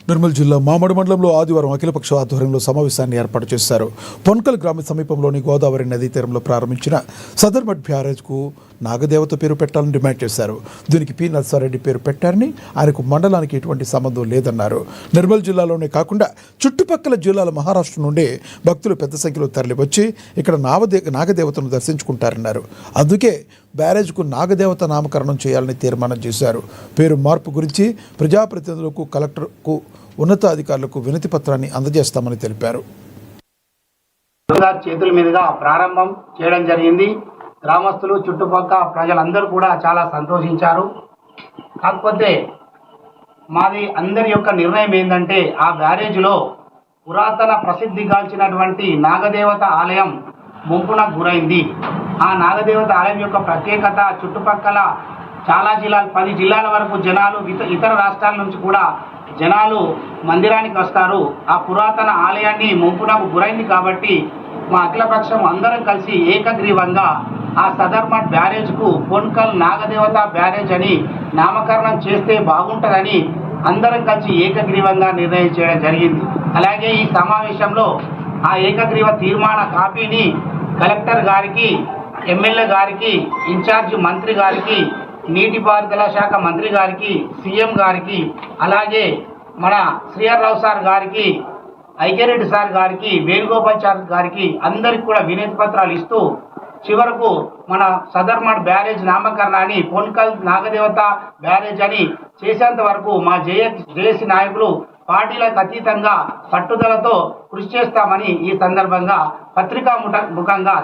నిర్మల్ జిల్లా మామిడి మండలంలో ఆదివారం అఖిలపక్ష ఆధ్వర్యంలో సమావేశాన్ని ఏర్పాటు చేశారు. పొన్కల్ గ్రామ సమీపంలోని గోదావరి నదీ తీరంలో ప్రారంభించిన సదర్మట్ బ్యారేజ్కు నాగదేవత పేరు పెట్టాలని డిమాండ్ చేశారు. దీనికి పి నర్సారెడ్డి పేరు పెట్టారని, ఆయనకు మండలానికి ఎటువంటి సంబంధం లేదన్నారు. నిర్మల్ జిల్లాలోనే కాకుండా చుట్టుపక్కల జిల్లాల మహారాష్ట్ర నుండి భక్తులు పెద్ద సంఖ్యలో తరలివచ్చి ఇక్కడ నాగదేవతను దర్శించుకుంటారన్నారు. అందుకే బ్యారేజ్కు నాగదేవత నామకరణం చేయాలని తీర్మానం చేశారు. పేరు మార్పు గురించి ప్రజాప్రతినిధులకు, కలెక్టర్కు, ఉన్నతాధికారులకు వినతి పత్రాన్ని అందజేస్తామని తెలిపారు. చేతుల మీదుగా ప్రారంభం చేయడం జరిగింది. గ్రామస్తులు, చుట్టుపక్కల ప్రజలందరూ కూడా చాలా సంతోషించారు. కాకపోతే మాది అందరి యొక్క నిర్ణయం ఏంటంటే, ఆ బ్యారేజ్లో పురాతన ప్రసిద్ధిగాంచినటువంటి నాగదేవత ఆలయం ముంపునకు గురైంది. ఆ నాగదేవత ఆలయం యొక్క ప్రత్యేకత, చుట్టుపక్కల చాలా జిల్లాలు, 10 జిల్లాల వరకు జనాలు, ఇతర రాష్ట్రాల నుంచి కూడా జనాలు మందిరానికి వస్తారు. ఆ పురాతన ఆలయాన్ని ముంపునకు గురైంది కాబట్టి మా అఖిలపక్షం అందరం కలిసి ఏకగ్రీవంగా ఆ సదర్మట్ బ్యారేజ్కు పొన్కల్ నాగదేవత బ్యారేజ్ అని నామకరణం చేస్తే బాగుంటుందని అందరం కలిసి ఏకగ్రీవంగా నిర్ణయం చేయడం జరిగింది. అలాగే ఈ సమావేశంలో ఆ ఏకగ్రీవ తీర్మాన కాపీని కలెక్టర్ గారికి, ఎమ్మెల్యే గారికి, ఇన్ఛార్జి మంత్రి గారికి, నీటిపారుదల శాఖ మంత్రి గారికి, సీఎం గారికి, అలాగే మన శ్రీహర్రావు సార్ గారికి, ఐక్యరెడ్డి సార్ గారికి, వేణుగోపాల్ సార్ గారికి అందరికి కూడా వినతి పత్రాలు ఇస్తూ చివరకు మన సదర్మట్ బ్యారేజ్ నామకరణాన్ని పొన్కల్ నాగదేవత బ్యారేజ్ అని చేసేంత వరకు మా జేఏసీ నాయకులు పార్టీలకు అతీతంగా పట్టుదలతో కృషి చేస్తామని ఈ సందర్భంగా పత్రికా ముఖంగా